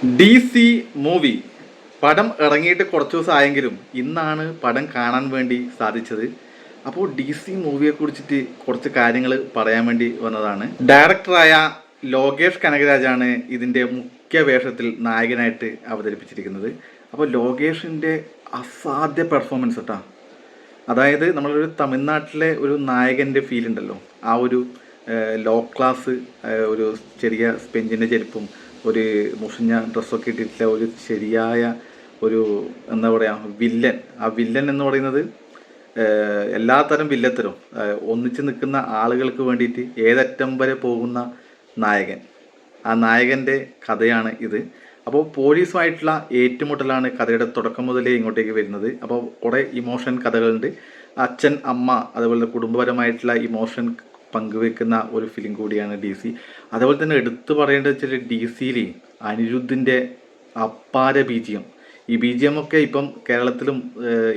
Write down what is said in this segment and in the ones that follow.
DC movie പടം ഇറങ്ങിയിട്ട് കുറച്ച് ദിവസം ആയെങ്കിലും ഇന്നാണ് പടം കാണാൻ വേണ്ടി സാധിച്ചത്. അപ്പോൾ DC മൂവിയെ കുറിച്ചിട്ട് കുറച്ച് കാര്യങ്ങൾ പറയാൻ വേണ്ടി വന്നതാണ്. ഡയറക്ടറായ ലോകേഷ് കനകരാജാണ് ഇതിൻ്റെ മുഖ്യ വേഷത്തിൽ നായകനായിട്ട് അവതരിപ്പിച്ചിരിക്കുന്നത്. അപ്പോൾ ലോകേഷിൻ്റെ അസാധ്യ പെർഫോമൻസ് കേട്ടോ. അതായത് നമ്മളൊരു തമിഴ്നാട്ടിലെ ഒരു നായകൻ്റെ ഫീൽ ഉണ്ടല്ലോ, ആ ഒരു ലോ ക്ലാസ്, ഒരു ചെറിയ സ്പെഞ്ചിൻ്റെ ചെരുപ്പും ഒരു മുഷിഞ്ഞ ഡ്രസ്സൊക്കെ ഇട്ടിട്ടുള്ള ഒരു ശരിയായ ഒരു എന്താ പറയുക വില്ലൻ. ആ വില്ലൻ എന്ന് പറയുന്നത് എല്ലാത്തരം വില്ലത്തരും ഒന്നിച്ച് നിൽക്കുന്ന ആളുകൾക്ക് വേണ്ടിയിട്ട് ഏതറ്റം വരെ പോകുന്ന നായകൻ. ആ നായകൻ്റെ കഥയാണ് ഇത്. അപ്പോൾ പോലീസുമായിട്ടുള്ള ഏറ്റുമുട്ടലാണ് കഥയുടെ തുടക്കം മുതലേ ഇങ്ങോട്ടേക്ക് വരുന്നത്. അപ്പോൾ കുറേ ഇമോഷൻ കഥകളുണ്ട്. അച്ഛൻ, അമ്മ, അതുപോലെ കുടുംബപരമായിട്ടുള്ള ഇമോഷൻ പങ്കുവെക്കുന്ന ഒരു ഫിലിം കൂടിയാണ് DC. അതുപോലെ തന്നെ എടുത്തു പറയേണ്ടത് വെച്ചാൽ DCയിൽ അനിരുദ്ധിൻ്റെ അപ്പാര BGM. ഈ BGM ഒക്കെ ഇപ്പം കേരളത്തിലും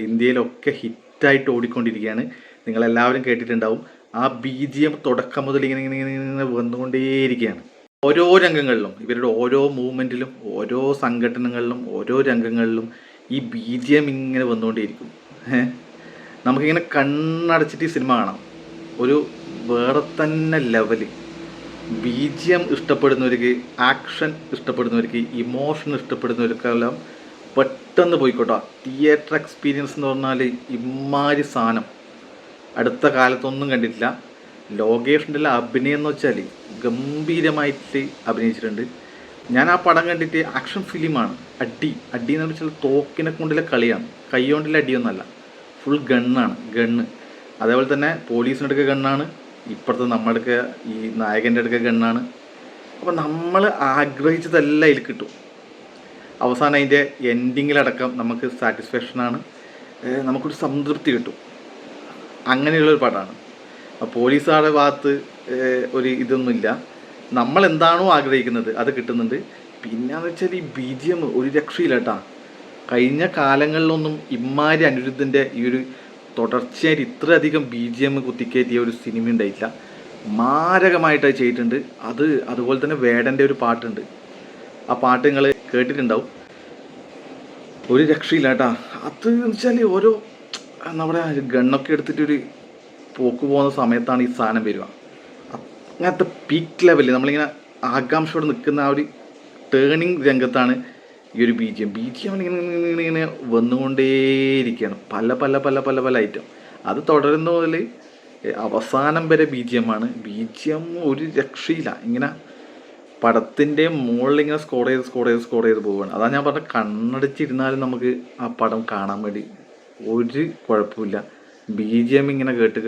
ഇന്ത്യയിലൊക്കെ ഹിറ്റായിട്ട് ഓടിക്കൊണ്ടിരിക്കുകയാണ്. നിങ്ങളെല്ലാവരും കേട്ടിട്ടുണ്ടാവും. ആ BGM തുടക്കം മുതൽ ഇങ്ങനെ വന്നുകൊണ്ടേയിരിക്കുകയാണ്. ഓരോ രംഗങ്ങളിലും, ഇവരുടെ ഓരോ മൂവ്മെൻറ്റിലും, ഓരോ സംഘടനകളിലും, ഓരോ രംഗങ്ങളിലും ഈ BGM ഇങ്ങനെ വന്നുകൊണ്ടേയിരിക്കും. നമുക്കിങ്ങനെ കണ്ണടച്ചിട്ട് ഈ സിനിമ കാണാം. ഒരു വേറെ തന്നെ ലെവല്. BGM ഇഷ്ടപ്പെടുന്നവർക്ക്, ആക്ഷൻ ഇഷ്ടപ്പെടുന്നവർക്ക്, ഇമോഷൻ ഇഷ്ടപ്പെടുന്നവർക്കെല്ലാം പെട്ടെന്ന് പോയിക്കോട്ടോ. തിയേറ്റർ എക്സ്പീരിയൻസ് എന്ന് പറഞ്ഞാൽ ഇമ്മാതിരി സാധനം അടുത്ത കാലത്തൊന്നും കണ്ടിട്ടില്ല. ലോകേഷിൻ്റെ അഭിനയം എന്ന് വെച്ചാൽ ഗംഭീരമായിട്ട് അഭിനയിച്ചിട്ടുണ്ട്. ഞാൻ ആ പടം കണ്ടിട്ട് ആക്ഷൻ ഫിലിമാണ്. അടി എന്ന് വെച്ചാൽ തോക്കിനെ കൊണ്ടുള്ള കളിയാണ്, കൈ കൊണ്ടുള്ള അടിയൊന്നുമല്ല. Full ഗണ്ണാണ്, gun. അതേപോലെ തന്നെ പോലീസിൻ്റെ അടുക്ക ഗണ്ണാണ്, ഇപ്പുറത്തെ നമ്മുടെ അടുക്ക ഈ നായകൻ്റെ അടുക്ക ഗണ്ണാണ്. അപ്പോൾ നമ്മൾ ആഗ്രഹിച്ചതെല്ലാം ഇതിൽ കിട്ടും. അവസാനം അതിൻ്റെ എൻഡിങ്ങിലടക്കം നമുക്ക് സാറ്റിസ്ഫാക്ഷനാണ്, നമുക്കൊരു സംതൃപ്തി കിട്ടും. അങ്ങനെയുള്ളൊരു പടമാണ്. പോലീസുകാരുടെ ഭാഗത്ത് ഒരു ഇതൊന്നുമില്ല. നമ്മൾ എന്താണോ ആഗ്രഹിക്കുന്നത് അത് കിട്ടുന്നുണ്ട്. പിന്നെയെന്ന് വെച്ചാൽ ഈ BGM ഒരു രക്ഷയില്ല കേട്ടോ. കഴിഞ്ഞ കാലങ്ങളിലൊന്നും ഇമ്മാരി അനിരുദ്ധിൻ്റെ ഈ ഒരു തുടർച്ചയായിട്ട് ഇത്രയധികം BGM കുത്തിക്കയറ്റിയ ഒരു സിനിമ ഉണ്ടായിട്ടില്ല. മാരകമായിട്ട് ചെയ്തിട്ടുണ്ട്. അതുപോലെ തന്നെ വേടൻ്റെ ഒരു പാട്ടുണ്ട്. ആ പാട്ട് നിങ്ങൾ കേട്ടിട്ടുണ്ടാവും. ഒരു രക്ഷയില്ല കേട്ടോ. അത് എന്ന് വെച്ചാൽ ഓരോ നമ്മുടെ ഗണ്ണൊക്കെ എടുത്തിട്ടൊരു പോക്ക് പോകുന്ന സമയത്താണ് ഈ സാധനം വരിക. അങ്ങനത്തെ പീക്ക് ലെവലിൽ നമ്മളിങ്ങനെ ആകാംക്ഷയോടെ നിൽക്കുന്ന ആ ഒരു ടേണിങ് രംഗത്താണ് ഈ ഒരു BGM ഇങ്ങനെ വന്നുകൊണ്ടേയിരിക്കുകയാണ്. പല പല പല പല പല ഐറ്റം. അത് തുടരുന്ന മുതൽ അവസാനം വരെ BGM ഒരു രക്ഷയില്ല. ഇങ്ങനെ പടത്തിൻ്റെ മുകളിൽ ഇങ്ങനെ സ്കോർ ചെയ്ത് പോവുകയാണ്. അതാണ് ഞാൻ പറഞ്ഞ, കണ്ണടച്ചിരുന്നാലും നമുക്ക് ആ പടം കാണാൻ വേണ്ടി ഒരു കുഴപ്പമില്ല. BGM ഇങ്ങനെ കേട്ട്.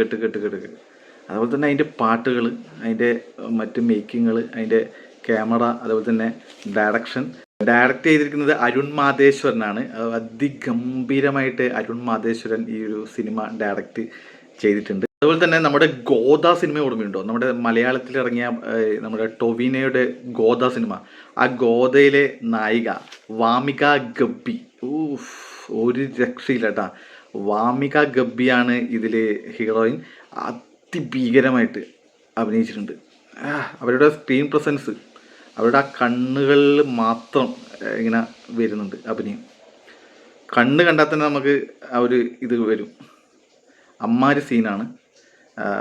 അതുപോലെ തന്നെ അതിൻ്റെ പാട്ടുകൾ, അതിൻ്റെ മറ്റ് മേക്കിങ്ങുകൾ, അതിൻ്റെ ക്യാമറ, അതുപോലെ തന്നെ ഡയറക്റ്റ് ചെയ്തിരിക്കുന്നത് അരുൺ മാധേശ്വരനാണ്. അതിഗംഭീരമായിട്ട് അരുൺ മാധേശ്വരൻ ഈ ഒരു സിനിമ ഡയറക്റ്റ് ചെയ്തിട്ടുണ്ട്. അതുപോലെ തന്നെ നമ്മുടെ ഗോദ സിനിമ ഓർമ്മയുണ്ടോ? നമ്മുടെ മലയാളത്തിൽ ഇറങ്ങിയ നമ്മുടെ ടൊവിനോയുടെ ഗോദ സിനിമ. ആ ഗോദയിലെ നായിക വാമിക ഗബ്ബി. ഒരു രക്ഷയില്ല കേട്ടാ. വാമിക ഗബ്ബിയാണ് ഇതിൽ ഹീറോയിൻ. അതിഭീകരമായിട്ട് അഭിനയിച്ചിട്ടുണ്ട്. അവരുടെ സ്ക്രീൻ പ്രസൻസ്, അവരുടെ ആ കണ്ണുകളിൽ മാത്രം ഇങ്ങനെ വരുന്നുണ്ട് അഭിനയം. കണ്ണ് കണ്ടാൽ തന്നെ നമുക്ക് ആ ഒരു ഇത് വരും. അമ്മാരി സീനാണ്.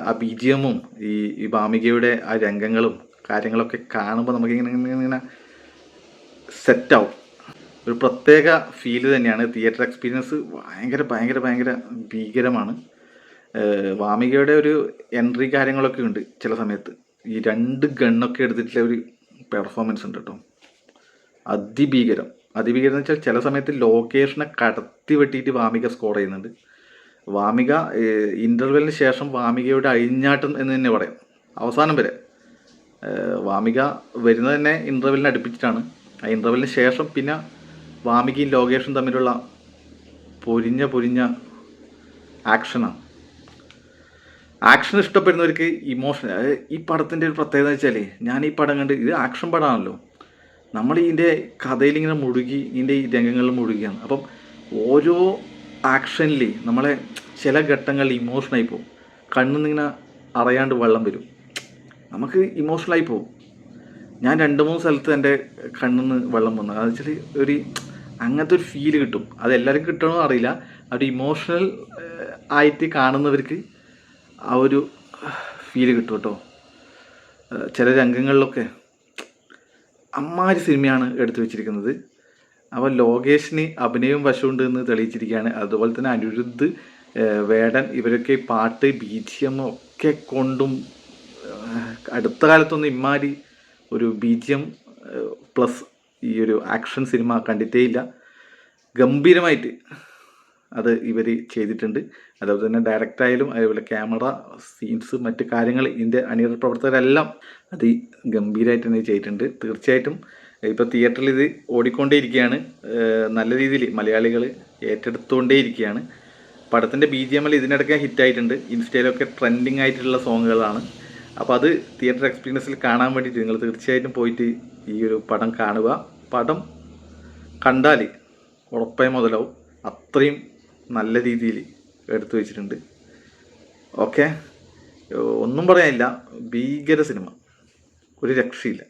ആ BGMും ഈ ഭാമികയുടെ ആ രംഗങ്ങളും കാര്യങ്ങളൊക്കെ കാണുമ്പോൾ നമുക്ക് ഇങ്ങനെ സെറ്റാവും. ഒരു പ്രത്യേക ഫീല് തന്നെയാണ്. തിയേറ്റർ എക്സ്പീരിയൻസ് ഭയങ്കര ഭീകരമാണ്. വാമികയുടെ ഒരു എൻട്രി കാര്യങ്ങളൊക്കെ ഉണ്ട് ചില സമയത്ത്. ഈ 2 ഗണ്ണൊക്കെ എടുത്തിട്ടുള്ള ഒരു പെർഫോമൻസ് ഉണ്ട് കേട്ടോ. അതിഭീകരം എന്ന് വെച്ചാൽ ചില സമയത്ത് ലൊക്കേഷനെ കടത്തി വെട്ടിയിട്ട് വാമിക സ്കോർ ചെയ്യുന്നുണ്ട്. വാമിക ഇൻ്റർവെല്ലിന് ശേഷം വാമികയുടെ അഴിഞ്ഞാട്ടം എന്ന് തന്നെ പറയാം. അവസാനം വരെ വാമിക വരുന്നത് തന്നെ ഇൻ്റർവെല്ലിനെ അടുപ്പിച്ചിട്ടാണ്. ആ ഇൻ്റർവെല്ലിന് ശേഷം പിന്നെ വാമികയും ലോകേഷും തമ്മിലുള്ള പൊരിഞ്ഞ ആക്ഷനാണ്. ആക്ഷൻ ഇഷ്ടപ്പെടുന്നവർക്ക് ഇമോഷൻ. ഈ പടത്തിൻ്റെ ഒരു പ്രത്യേകത വെച്ചാൽ, ഞാൻ ഈ പടം കണ്ട്, ഇത് ആക്ഷൻ പടമാണല്ലോ, നമ്മൾ ഇതിൻ്റെ കഥയിൽ ഇങ്ങനെ മുഴുകി, ഇതിൻ്റെ ഈ രംഗങ്ങളിൽ മുഴുകിയാണ്. അപ്പം ഓരോ ആക്ഷനിൽ നമ്മളെ ചില ഘട്ടങ്ങളിൽ ഇമോഷനായി പോകും. കണ്ണിൽ നിന്നിങ്ങനെ അറിയാണ്ട് വെള്ളം വരും, നമുക്ക് ഇമോഷണലായി പോകും. ഞാൻ 2-3 സ്ഥലത്ത് എൻ്റെ കണ്ണിൽ നിന്ന് വെള്ളം വന്നു. അത് വെച്ചാൽ ഒരു അങ്ങനത്തെ ഒരു ഫീല് കിട്ടും. അത് എല്ലാവർക്കും കിട്ടണമെന്ന് അറിയില്ല. ഒരു ഇമോഷണൽ ആയിട്ട് കാണുന്നവർക്ക് ആ ഒരു ഫീല് കിട്ടും കേട്ടോ. ചില രംഗങ്ങളിലൊക്കെ അമ്മാതിരി സിനിമയാണ് എടുത്തു വെച്ചിരിക്കുന്നത്. അപ്പോൾ ലോകേഷിന് അഭിനയവും വശമുണ്ട് എന്ന് തെളിയിച്ചിരിക്കുകയാണ്. അതുപോലെ തന്നെ അനിരുദ്ധ്, വേടൻ ഇവരൊക്കെ പാട്ട് BGM ഒക്കെ കൊണ്ടും അടുത്ത കാലത്തൊന്നും ഇമ്മാതിരി ഒരു BGM പ്ലസ് ഈ ഒരു ആക്ഷൻ സിനിമ കണ്ടിട്ടേ ഇല്ല. ഗംഭീരമായിട്ട് അത് ഇവർ ചെയ്തിട്ടുണ്ട്. അതുപോലെ തന്നെ ഡയറക്റ്റായാലും അതേപോലെ ക്യാമറ സീൻസ് മറ്റ് കാര്യങ്ങൾ ഇതിൻ്റെ അണിയറ പ്രവർത്തകരെല്ലാം അത് ഗംഭീരമായിട്ട് തന്നെ ചെയ്തിട്ടുണ്ട്. തീർച്ചയായിട്ടും ഇപ്പോൾ തിയേറ്ററിൽ ഇത് ഓടിക്കൊണ്ടേയിരിക്കുകയാണ്. നല്ല രീതിയിൽ മലയാളികൾ ഏറ്റെടുത്തുകൊണ്ടേയിരിക്കുകയാണ്. പടത്തിൻ്റെ BGM ഇതിനിടയ്ക്ക് ഹിറ്റായിട്ടുണ്ട്. ഇൻസ്റ്റയിലൊക്കെ ട്രെൻഡിങ് ആയിട്ടുള്ള സോങ്ങുകളാണ്. അപ്പോൾ അത് തിയേറ്റർ എക്സ്പീരിയൻസിൽ കാണാൻ വേണ്ടിയിട്ട് നിങ്ങൾ തീർച്ചയായിട്ടും പോയിട്ട് ഈ ഒരു പടം കാണുക. പടം കണ്ടാൽ ഉറപ്പായി മുതലാവും. അത്രയും നല്ല രീതിയിൽ എടുത്തു വെച്ചിട്ടുണ്ട്. ഓക്കെ, ഒന്നും പറയാനില്ല. ഭീകര സിനിമ, ഒരു രക്ഷയില്ല.